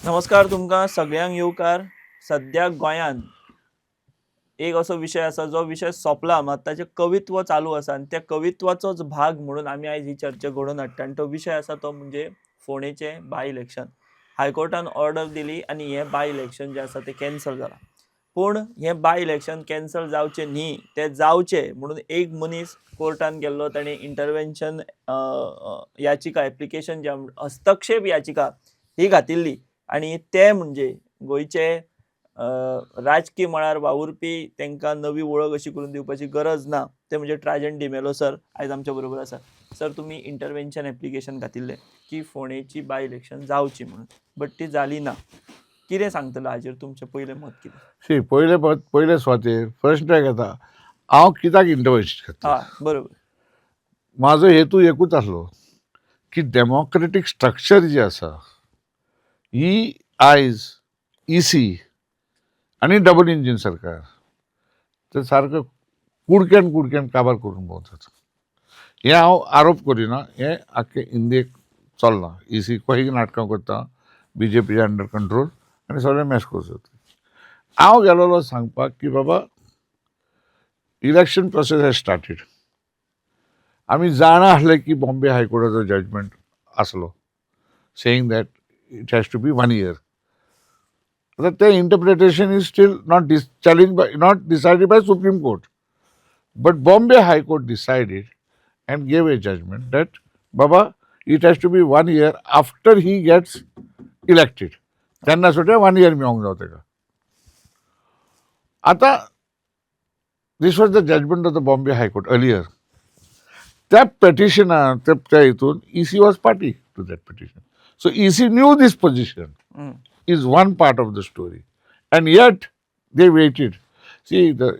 नमस्कार तुमकां सगळ्यांक येवकार. सद्या गोंयांत एक असो विषय आसा जो विषय सोंपला मात ताचें कवित्व चालू आसा आनी त्या कवित्वाचोच भाग म्हणून आमी आयज ही चर्चा घडोवन हाडटा आनी तो विशय आसा तो म्हणजे फोंडेचें बाय इलेक्शन. हायकोर्टान ऑर्डर दिली आनी हें बाय इलेक्शन जें आसा तें कॅन्सल जालां. पूण हें बाय इलेक्शन कॅन्सल जावचें न्ही, तें जावचें म्हणून एक मनीस कोर्टान गेल्लो. ताणें इंटरवेन्शन याचिका एप्लिकेशन जें हस्तक्षेप याचिका ही घातिल्ली आनी ते म्हणजे गोंयचे राजकीय मळार वावुरपी तांकां नवी वळख अशी करून दिवपाची गरज ना ते म्हणजे ट्राजन डिमेलो सर आयज आमच्या बरोबर आसा. सर, तुमी इंटरवेन्शन एप्लिकेशन घातिल्लें की फोंडेची बाय इलेक्शन जावची म्हणून, बट ती जाली ना. कितें सांगतलो हाजेर तुमचें पयलें मत कितें? सी पयले स्वातेर प्रश्न येता, हांव कित्याक इंटरवेन्शन करता? हय, बरोबर. म्हाजो हेतू एकूच आसलो की डेमोक्रेटीक स्ट्रक्चर जी आसा ही आयज इसी आनी डबल इंजीन सरकार ते सारको कुडक्यान काबार करून भोंवतात. हे हांव आरोप करिना, हें आख्खे इंडियेक चलना. इसी कशी नाटकां करता, बीजेपी अंडर कंट्रोल आनी सगळें मॅश करतात. हांव गेलोलो सांगपाक की बाबा इलेक्शन प्रोसेस हॅज स्टार्टेड. आमी जाणा आसले की बॉम्बे हायकोर्टाचो जजमेंट आसलो saying that it has to be 1 year. आता ते interpretation is still not decided bye supreme court. But Bombay high court decided and gave a judgment that Baba, it has to be 1 year after he gets elected. त्यांना सुद्धा 1 year मेळोंक जाय तेका. आता this was the judgment of the Bombay High Court earlier. त्या petitioner, त्या हितून EC was party to that petition. So EC knew this position is one part of the story. And yet they waited. See, the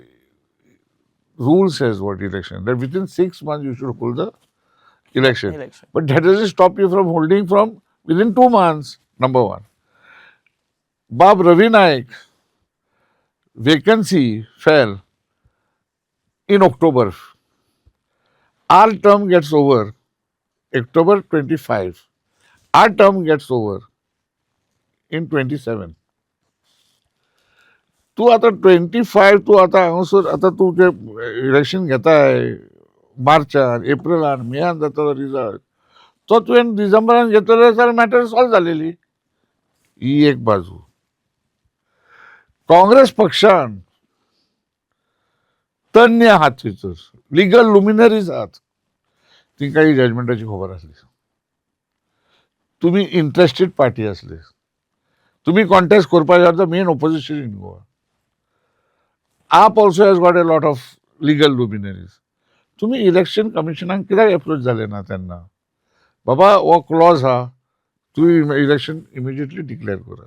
rule says what election, that within 6 months you should hold the election. But that doesn't stop you from holding from within 2 months, number one. Bob Ravi Naik, vacancy fell in October. Our term gets over October 25. Our term gets over in 27. तू आता 25 तू आता हांगासर आता तू जे election घेताय मार्चान, एप्रिलान, मेयान जाता result, तो तुवें डिसेंबरान घेतलो जाल्यार मॅटर सॉल्व जालेली. ही एक बाजू. काँग्रेस पक्षान तज्ञ आहात थंयसर, लिगल लुमिनरीज आहात, तिंका ही जजमेंटाची खबर आसली. तुमी इंटरेस्टेड पार्टी आसले, तुमी कॉन्टेस्ट करपाक are the main opposition in Goa. आप also has got a lot of legal luminaries. तुम्ही इलेक्शन कमिशनाक कित्याक एप्रोच जाले ना तेन्ना? बाबा हो क्लॉज हा, तुम्ही इलेक्शन इमिजिएटली डिक्लेअर करा.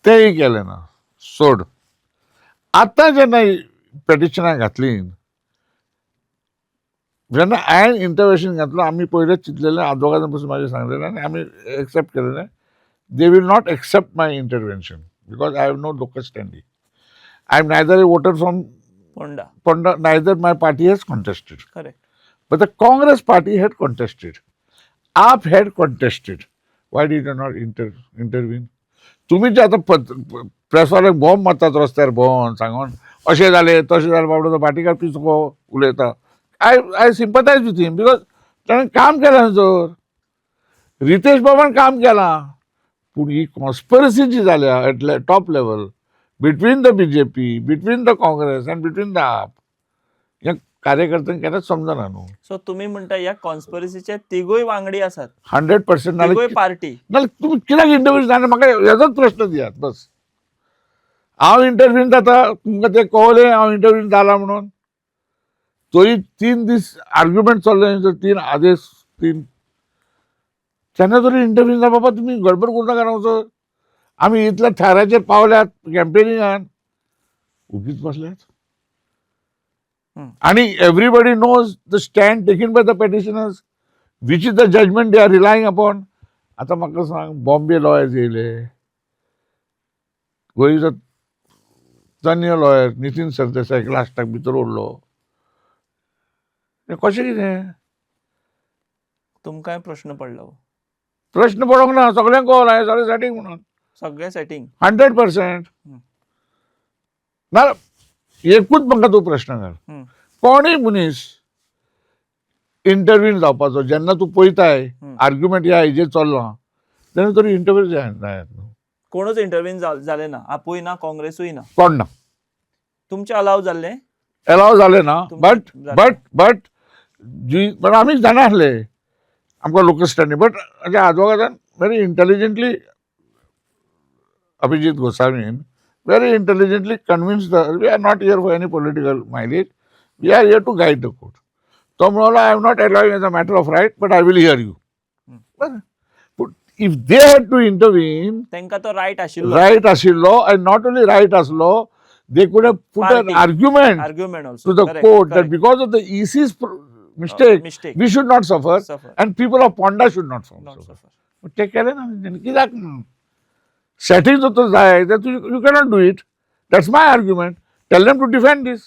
तेही केलें ना. सोड. आता जेन्ना पेटिशनां घातली, जेन्ना हांवें इंटरवेन्शन घातलो, आमी पयलेंच चिंतलेलें, दोगांनी बसून म्हाजें सांगलेलें आनी आमी एक्सेप्ट केलेलें, they will not accept my intervention because I have no local standing. I am neither a voter from Ponda, neither my party has contested. Correct. But the Congress party had contested. AAP had contested. Why did you not intervene? तुम्ही जे आता प्रेसवाल्याक bomb मारतात रस्त्यार भोंवन सांगून अशें जालें तशें जालें, बाबडो तो भाटीकार पिसको उलयता. आय सिंपथायज विथ हिम बिकॉज ताणें काम केलां थंयसर. रितेश बाबान काम केलां. पूण ही कॉन्स्पिरसी जी जाल्या eight top level between the BJP, between the Congress and between the आप, ह्या कार्यकर्त्यांक केन्नाच समजना न्हू. सो तुम्ही म्हणटा ह्या कॉन्स्पिरसीचे तिगूय वांगडी आसात? 100%. तिगूय पार्टी. नाल्यार तुमी कित्याक इंटरव्यू जालें म्हाका हेजोच प्रश्न दियात बस. हांव इंटरव्यून जाता, तुमकां ते कळवलें हांव इंटरव्यून जाला म्हणून. तरी 3 दीस आर्ग्युमेंट चल्ले, 3 आदेश, 3 तेन्ना तरी इंटरव्यून जा. बाबा तुम्ही गडबड करू नाका न्हू. आमी इतल्या थाराचेर पावल्यात कॅम्पेनिंगान, उगीच बसल्यात. आणि everybody knows the stand taken by the petitioners, which is the judgement they are relying upon. आता म्हाका सांग, बॉम्बे लॉयर्स येयले, गोंयचो तज्ञ लॉयर नितीन सरदेसायक लास्टाक भितर उरलो. कशें कितें? तुमकांय प्रश्न पडलो? प्रश्न पडोंक ना, सगळ्यांक कळना सगळें सेटींग म्हणून सगळें सेटिंग 100%. ना एकूच म्हाका तूं प्रश्न घाल, कोणूय मनीस इंटरव्यून जावपाचो जेन्ना तूं पळयताय आर्ग्युमेंट ह्या हेजेर चल्लो तेन्ना तरी इंटरव्यू जायत कोणूच इंटरव्यून जाले ना, आपूय ना काँग्रेसूय ना, कोण ना तुमचे अलाव जाल्ले अलाव जालें ना. तुमचे बट बट पण आमी जाणा आसले आमकां लोकल स्टँडींग, बट म्हज्या आजोगाच्यान व्हेरी इंटेलिजंटली अभिजीत गोसावीन very intelligently convinced that we are not here for any political mileage. We are here to guide the court. तो म्हणाला, I am not allowing as a matter of right, but I will hear you. But if they had to intervene, त्यांका तो right आशिल्लो, right आशिल्लो, and not only right आसलो, they could have put an Party. argument argument to also the court that because of the EC's mistake, mistake. we should not suffer, and people of Ponda should not suffer. But ते केलें ना तेंच्यांनी, कित्याक setting जर तर जाय तर you cannot do it. That's my argument. Tell them to defend this.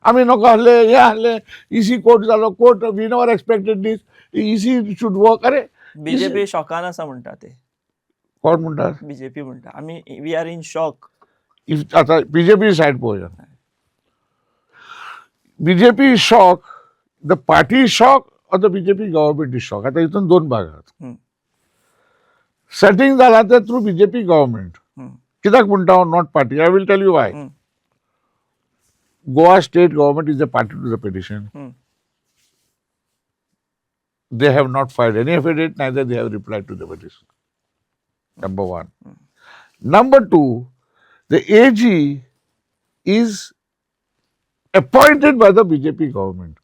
आमी नको आहले, हे आहले, इसी कोर्ट जालो, court we never expected this, EC should work. अरे बीजेपी शॉकान आसा म्हणटा ते, कोण म्हणटात? बीजेपी म्हणटा आमी we are in shock. If आता बीजेपी सायड पळोवया, BJP is shock, the party is shock, और the BJP government is shock. आता हितून दोन भाग आहात. सेटिंग जाला ते थ्रू बीजेपी गव्हर्नमेंट. कित्याक म्हणटा हांव not party? I will tell you why. Goa state government is a party to the petition. They have not filed any affidavit, neither they have replied to the petition. Number one. Number two, the AG is appointed by the BJP government.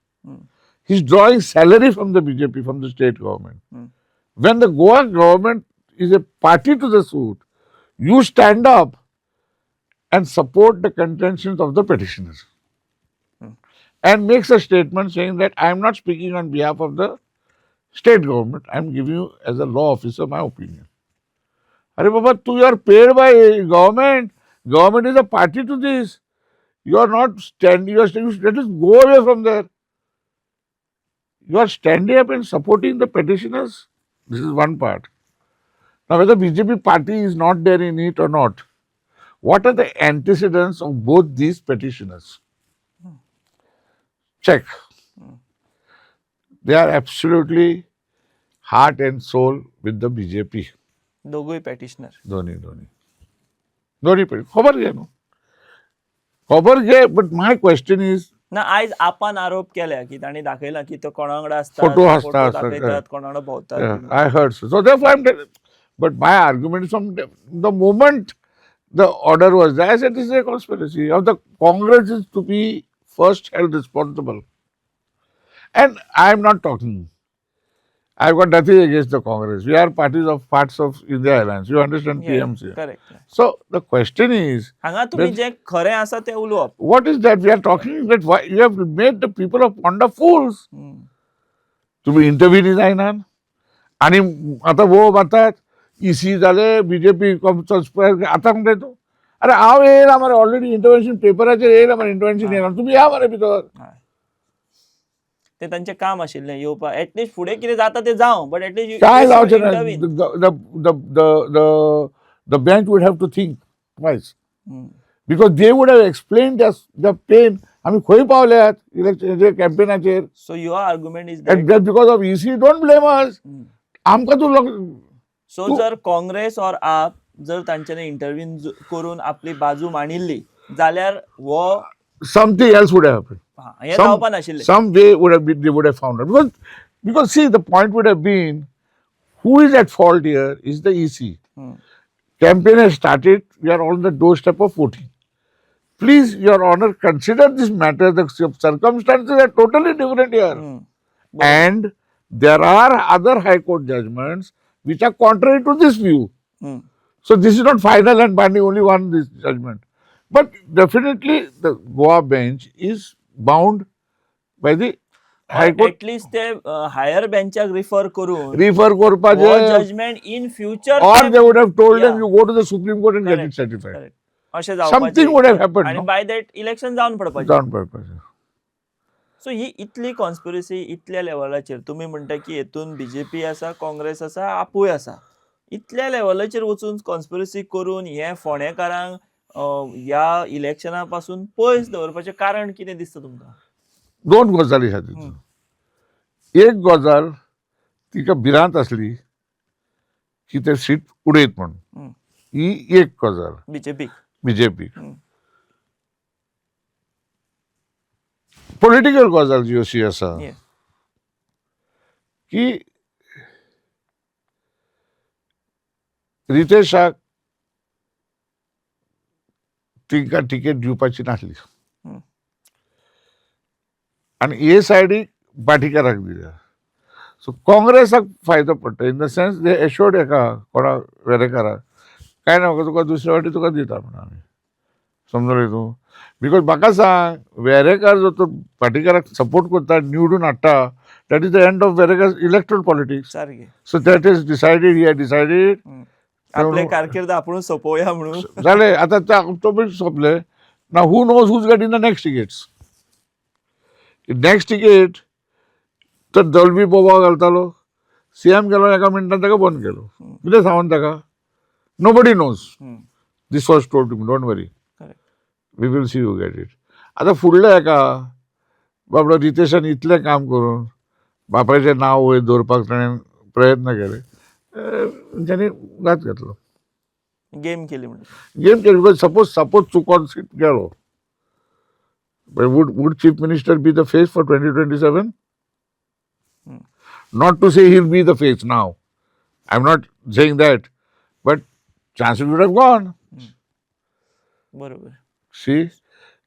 He's drawing salary from the BJP, from the state government. When the Goa government is a party to the suit, you stand up and support the contentions of the petitioners and makes a statement saying that I am not speaking on behalf of the state government, I am giving you as a law officer my opinion. Arey Baba, you are paid by government. Government is a party to this. You are not standing, let us go away from there. You are standing up and supporting the petitioners. This is one part. Now, whether BJP party is not there in it or not, what are the antecedents of both these petitioners? Check. They are absolutely heart and soul with the BJP. दोघूय पॅटिशनर. दोन्ही खबर घे न्हू. खबर घे, but my question is ना आयज आपण आरोप केल्या की तांणी दाखयला की तो कोणा वांगडा आसता, फोटो आसता, दाखयतात, कोणा वांगडा भोंवतात. I heard so therefore I am telling. But my argument is from the moment the order was there, I said this is a conspiracy. Of the Congress is to be first held responsible. And I am not talking. I've got nothing against the Congress. We are parts of India Alliance. You understand PMC. Correct. So the question is, हांगा तुम्ही जे खरे आसा ते उलोवप. what is that we are talking that why you have made the people of Ponda fools? तुम्ही interview जायना आणि आता वो म्हणतात EC जाले बीजेपी आता म्हणताय तू अरे हांव येयला मरे ऑलरेडी इंटरव्हेन्शन पेपराचेर येयला मरे इंटरव्हेन्शन येयला तुम्ही या मरे भितर. ते तांचें काम आशिल्लें येवपा एटलीस्ट फुडें कितें जाता तें जावं बट एटलीस्ट काय जावचें ना. The bench would have to think twice because they would have explained the pain. आम्ही खंय पावल्यात इलेक्शन कॅम्पेनाचेर. So your argument is and just because of EC don't blame us. आमकां तूं सो जर काँग्रेस और आप जर तांच्यानी इंटरव्यू करून आपली बाजू मांडिल्ली जाल्यार वो something else would have happened. हे जावपा नाशिल्लें. Some way would have been, they would have found out. Because see, the point would have been, who is at fault here is the EC. Campaign has started, we are on the doorstep of voting. Please, Your Honor, consider this matter. The circumstances are totally different here. And there are other High Court judgments which are contrary to this view. So this is not final and binding, only one this judgment. But definitely the Goa bench is bound by the High Court. At least ते higher बेंचाक refer करून Refer करपाचे. Judgement in future Or they would have told them, you go to the Supreme Court and get it certified. अशें Something would have happened. आणि No? Bye that election जावन पडपाचें. जावन पडपाचें. So ही इतली conspiracy इतल्या लेवलाचेर तुमी म्हणटा की हेतून बीजेपी आसा, काँग्रेस आसा, आपूय आसा. इतल्या लेवलाचेर वचून कॉन्स्पिरसी करून हे फोंडेकारांक ह्या इलेक्शना पासून पयस दवरपाचें कारण कितें दिसता तुमकां? दोन गजाली ह्या तितून. एक गजाल तिका भिरांत आसली की ते सीट उडयत म्हणून. हं. ही एक गजाल बीजेपीक. बीजेपीक. हं. पॉलिटिकल गजाल जी अशी आसा Yes. की रितेशाक तिका टिकेट दिवपाची नासली हं. आणि हे सायडीक पाटीकाराक दिल्या. सो काँग्रेसाक फायदो पडटा in the sense they assured हेका कोणा वेरेकाराक काय ना तुका दुसरे वाटी तुका दिता म्हणून आमी समजले तूं. बिकॉज म्हाका सांग वेरेकार जो तो पाटीकाराक सपोर्ट करता निवडून हाडटा that is the end of Verekar electoral politics. सारकें. So that is decided he decided हं. आपले कारकीर्द आपुणूच सोंपोवया म्हणून. जालें. आतां त्या तो बीन सोंपले ना. Who knows whose get in the next tickets. Next ticket तर दलबी बोबा घालतालो. सीएम गेलो एका मिनटान ताका बंद केलो. कितें सांगून ताका नोबडी नोज. हं. This was told to me don't worry correct. We will see you get it. आतां फुडल्या हेका बाबडो रितेशान इतलें काम करून बापायचें नांव वयर दवरपाक ताणें प्रयत्न केले. तांच्यांनी घात घेतलो. गेम केली म्हणून. गेम केली. बिकॉज सपोज चुकोन सीट गेलो would chief minister be the face for 2027? हं. Not to say he'll be the face now. I'm not saying that. But chances would have gone. बरोबर. See?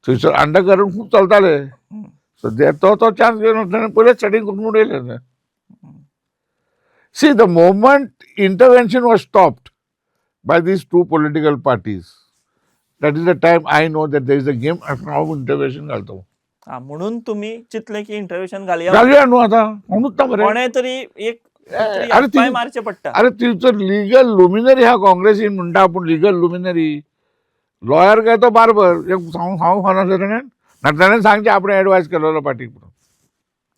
थंयसर अंडरकरंट खूप चलताले. हं. सो तो चान्स घेवन ताणें पयलेच सेटिंग करून उडयलें. See, the moment intervention was stopped by these two political parties, that is the time I know that there is a game and how intervention घालतो. हा म्हणून तुम्ही चितले की इंटरव्हेन्शन घालया. घालुया न्हू आतां म्हणूच ना बरें. कोणे तरी एक अरे ती- पाय मारचे पडटा. अरे थंयसर लिगल लुमिनरी हा काँग्रेसीन म्हणटा आपूण लिगल लुमिनरी. लॉयर काय तो बार्बर एक सांगूंक फावना ताणें ना ताणें सांगचें आपणें एडवायज केलेलो पार्टीक म्हणून.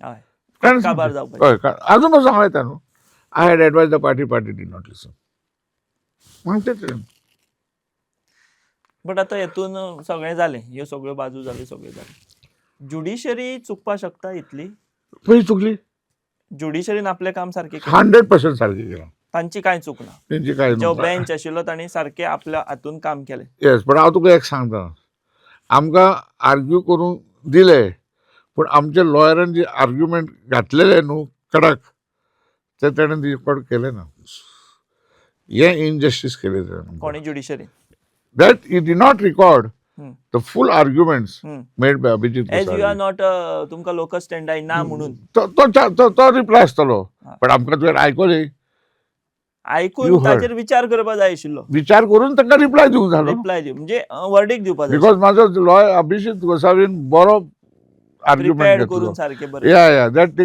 हय. ताणें काबार सांगचें. जावपाचें. हय अजून सांगूं येता न्हू. I had advise the party did not listen. सांगचें. बट आतां हेतून सगळें जालें. ह्यो सगळ्यो बाजू जाल्यो सगळें जालें. ज्युडिशरी चुकपाक शकता इतली? खंय चुकली? ज्युडिशरीन आपलें काम सारकें केलें. 100% सारकें केलां. तांची कांय चूक ना. तेंची कांय जो न्हू. बेंच आशिल्लो तांणी सारकें आपल्या हातून काम केलें. येस पण हांव तुका एक सांगता. आमकां आर्ग्यू करूंक दिले पूण आमच्या लॉयरान जे आर्ग्युमेंट घातलेले न्हू कडक ते ताणें रिकॉर्ड केले ना. हें इनजस्टीस केलें ताणें. कोणी ज्युडिशरीन. That he did not record हं. the full arguments हं. made by Abhijit as you are Goswami. Not तुमकां लोकस स्टँडाय ना म्हणून तो रिप्लाय आसतलो हा. पण आमकां तुवें आयकले आयकून You heard. ताचेर विचार करपा जाय आशिल्लो. विचार करून ताका रिप्लाय दिवंक जालो. रिप्लाय दिवं म्हणजे वर्डीक दिवपा जाय. बिकॉज म्हाजो लॉयर अभिजित गोसावीन बरो आर्ग्युमेंट प्रिपेर्ड घेतलो. करून सारकें बरें. या that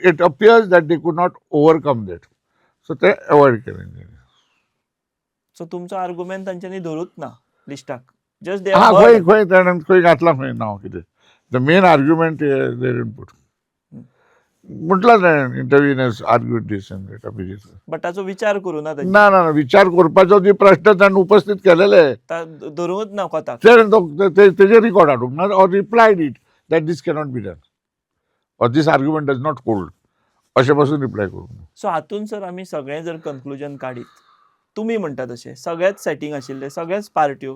it appears that they could not overcome that. So ते अवॉइड केलें. सो तुमचो आर्ग्युमेंट तांच्यांनी धरूच ना लिस्टाक. जस्ट दे हा खंय खंय ताणें खंय घातलां खंय नांव कितें. The main argument they didn't put. म्हटलं ताणें intervenors argued this and that Abhijit. But ताचो विचार करूं ना तांणी. ना ना विचार करपाचो जे प्रश्न ताणें उपस्थित केलेले धरूच ना कोताक. तेजे रिकॉर्ड हाडूंक ना or replied it that this cannot be done or this argument does not hold अशें पासून रिप्लाय करूंक ना. सो हातून सर आमी सगळें जर कन्क्लुजन काडीत तुमी म्हणटा तशें सगळेच सेटिंग आशिल्ले सगळेच पार्ट्यो.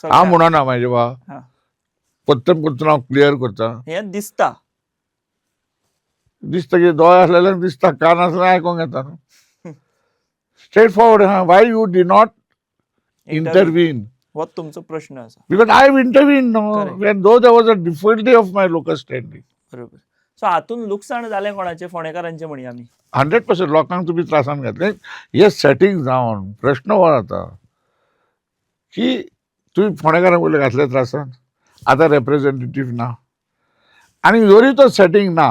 हांव म्हणना म्हाजे वा हा. पत्तन पत्तन हांव क्लियर करता. हें दिसता. दिसता की दोळे आसलेल्यांक दिसता कान आसल्यार आयकोंक येता न्हू. स्ट्रेट फॉरवर्ड हा why you did not intervene हो तुमचो प्रश्न आसा. Because I have intervene no Correct. When though there was a difficulty of my local standing. बरोबर. सो हातून लुकसाण जालें कोणाचें फोंडेकारांचें म्हणया आमी. 100% लोकांक तुमी त्रासान घातले. हे सेटिंग जावन प्रश्न हो जाता की तुमी फोंडेकारांक पयलीं घातले त्रासान. आतां रेप्रेझेंटेटिव्ह ना आनी जरी तो सेटिंग ना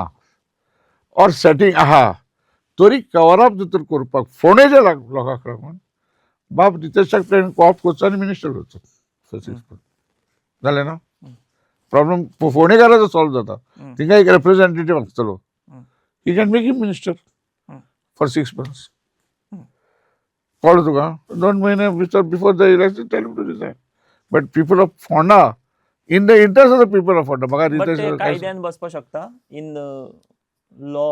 ऑर सेटिंग आहा तरी कवरअप जर करपाक फोंडेच्या लोकांक लागून बाब रितेशाक ताणें कॉप करचो आनी मिनिस्टर करचो. जालें ना. प्रॉब्लेम फोंडेकाराचो सॉल्व जाता. तिंगा एक रिप्रेझेंटेटिव्ह आसतलो. हं. He can make him minister हं. For 6 months. हं. कळलं तुका? 2 महिने before the election tell him to resign. But people of Ponda, in the interest of the people of Ponda, म्हाका बट रितेश ते काय कायद्यान बसपाक शकता इन लॉ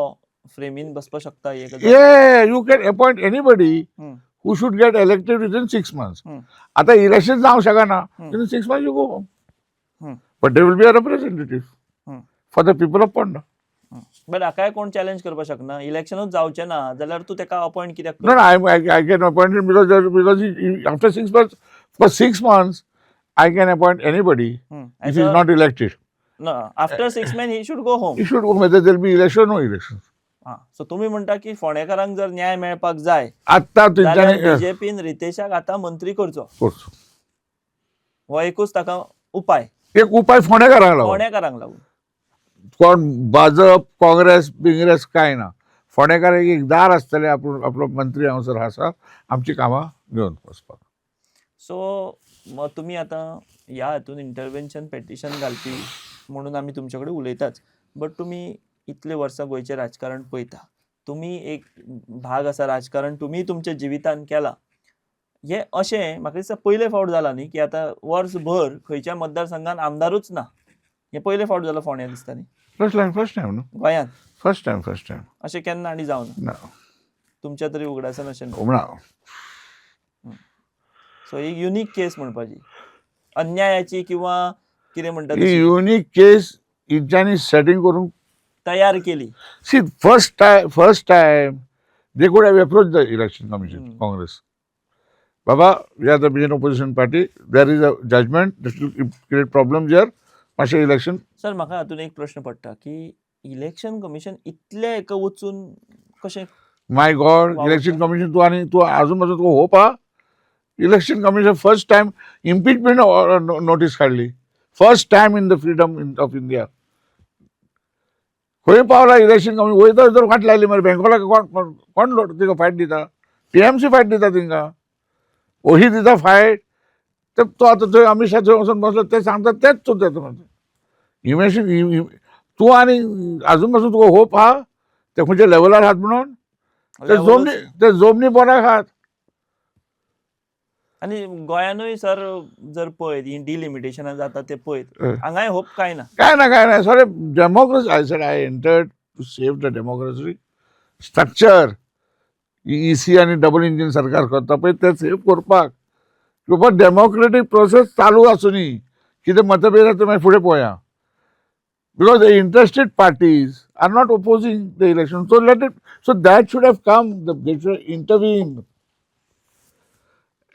फ्रेमीन बसपाक शकता एक Yeah, you can appoint anybody हं. who should get elected within 6 months. हं. आता इलेक्शन जावंक शकना. हं. Within 6 months you go home. हं. But there will be a representative हं. for the people of Ponda. But हाकाय कोण चॅलेंज करपाक शकना? इलेक्शनूच जावचें ना जाल्यार तूं तेका अपॉइंट कित्याक No, no, I can appoint him because after 6 months, for 6 months, I can appoint anybody if he is not elected. After 6 months he should go home. He should go whether there will be election or no election. हां, so तुम्ही म्हणटा की फोंडेकारांक जर न्याय मेळपाक जाय आता जाल्यार तेंच्यांनी बीजेपीन रितेशाक आतां मंत्री करचो. करचो. हो एकूच ताका उपाय एक उपाय फोंडेकारांक लागून. फोंडेकारांक लागून. कोण भाजप काँग्रेस बिंग्रेस काय ना. फोंडेकाराक एक दार आसतले आपलो मंत्री हांगसर आसा आमची कामां घेवन वचपाक. सो मग तुम्ही आता ह्या हातून इंटरव्हेन्शन पेटिशन घालपी म्हणून आमी तुमचे कडेन उलयताच. बट तुम्ही इतले वर्सां गोंयचें राजकारण पळयता. तुम्ही एक भाग आसा राजकारण तुम्ही तुमच्या जिवितान केला. हे अशें म्हाका दिसता पयले फावट जाला न्ही की आतां वर्सभर खंयच्या मतदारसंघान आमदारूच ना. हे पयले फावट जाला फोंड्या दिसता न्ही फर्स्ट टायम न्हू. गोंयांत. First time. अशें केन्ना आनी जावना. ना. तुमच्या तरी उगडासान अशें न्हू. ना. सो एक युनीक केस म्हणपाची अन्यायाची किंवा कितें म्हणटा ही तशी युनीक केस हेंच्यांनी सेटिंग करून तयार केली. See first time they could have approached the election commission, Congress. Baba, we are the main opposition party. There is a judgment that will create problems here. मातशें इलेक्शन. सर म्हाका हातून एक प्रश्न पडटा की इलेक्शन कमिशन इतले एका वचून कशें माय गॉड, वावरता. इलेक्शन कमिशन तूं आजून पासून तुका होप आहा? Election commission first time impeachment notice काडली. First time in the freedom of India. खंय पावला इलेक्शन कमिशन? वयता तर फाट लायली मरे बेंगॉला कोण तिका फायट दिता? टीएमसी फायट दिता तिंका. ओही दिता फायट. तो आतां थंय अमित शाह थंय वचून बसलो ते सांगता तेच चुकता. इमेजिन तूं आनी आजून पासून तुका होप आहा ते खंयच्या लेवलार आहात म्हणून? ते जमनी पोराक आहात. आनी गोंयानूय सर जर पळयत ही डिलिमिटेशनां जाता ते पळयत हांगाय होप काय ना. काय ना sorry democracy. I said I entered to save the democracy structure. EC आणि डबल इंजिन सरकार करता पळय ते सेव्ह करपाक. किंवा डेमोक्रेटीक प्रोसेस चालू आसुनी. कितें मतभेद आसा ते मागीर फुडें पळोवया. Because the interested parties are not opposing the election. So let it. So that should have come. They should intervene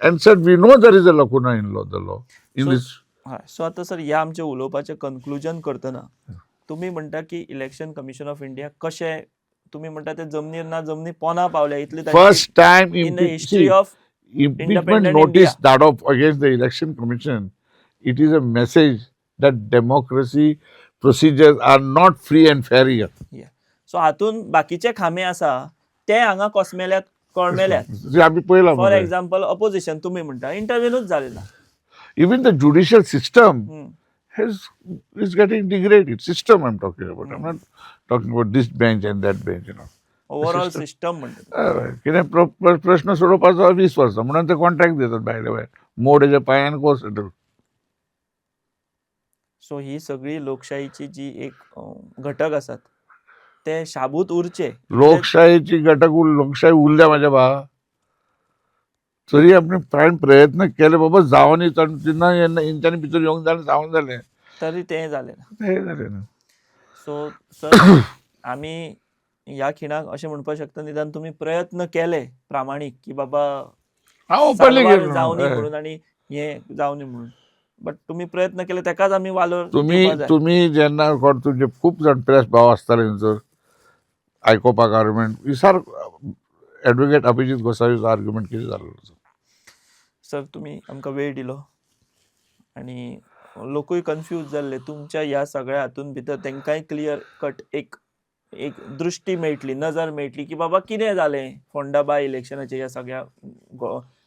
and said we know there is a lacuna in the law in So- this. हय. So आतां sir ह्या आमचे उलोवपाचें conclusion करतना तुमी म्हणटा की election commission of India कशें तुमी म्हणटा ते जमनीर ना जमनी पोना पावल्या इतली First time in the history of impeachment independent notice India. that of against the election commission. It is a message that democracy procedures are not free and fair here. So हातून बाकीचे खामे आसा ते हांगा कोसमेल्यात कळमेल्यात. जे आम्ही पळयलां फॉर मरे. Example opposition तुम्ही म्हणटा इंटरव्यूच जाले ना. Even the judicial system हम्म. is getting degraded. System I'm talking about. I'm not talking about this bench and that bench. Overall system म्हणटा. कितें प्रश्न सोडोवपाचो 20 वर्सां म्हणून ते कॉन्ट्रॅक्ट दितात भायले भायर. मोड हेच्या पांयान को सेटल. सो ही सगळी लोकशाहीची जी एक घटक आसात ते शाबूत उरचे. लोकशाहीची लोकशाही उरल्या माझ्या बा. तरी आपण प्रयत्न केले बाबा जावनी तेन्ना हेंच्यांनी भितर येवंक जालें जावंक जालें. तरी ते जाले ना. ते जालें ना. सो सर आमी ह्या खिणाक अशें म्हणपाक शकता निदान तुमी प्रयत्न केले प्रामाणीक की बाबा हांव ओपनली सारवार गेलो. जावनी म्हणून आनी हे जावनी म्हणून. बट तुम्ही प्रयत्न केले तेकाच आमी वालोर तुम्ही तुम्ही जेन्ना तुमचे खूब जाण प्रेस भाव आसताले थंयसर आयकोपाक आर्ग्युमेंट विचार एडवोकेट अभिजीत गोसावीचो आर्ग्युमेंट कितें जाल्लो. सर तुम्ही आमकां वेळ दिलो आनी लोकूय कन्फ्यूज जाल्ले तुमच्या ह्या सगळ्या हातून भितर तांकांय क्लियर कट एक दृश्टी मेळटली नजर मेळटली की बाबा कितें जालें फोंडा बाय इलेक्शनाच्या ह्या सगळ्या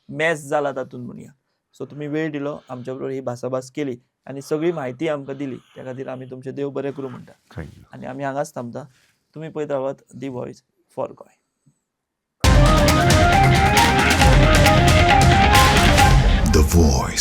मॅस जाला तातूंत म्हणया. सो तुम्ही वेळ दिलो आमच्या बरोबर ही भासाभास केली आनी सगळी म्हायती आमकां दिली त्या खातीर आमी तुमचे देव बरें करूं म्हणटा. थँक्यू. आनी आमी हांगाच थांबता. तुमी पळयत रावात दी व्हॉयस फॉर गोय. The Voice.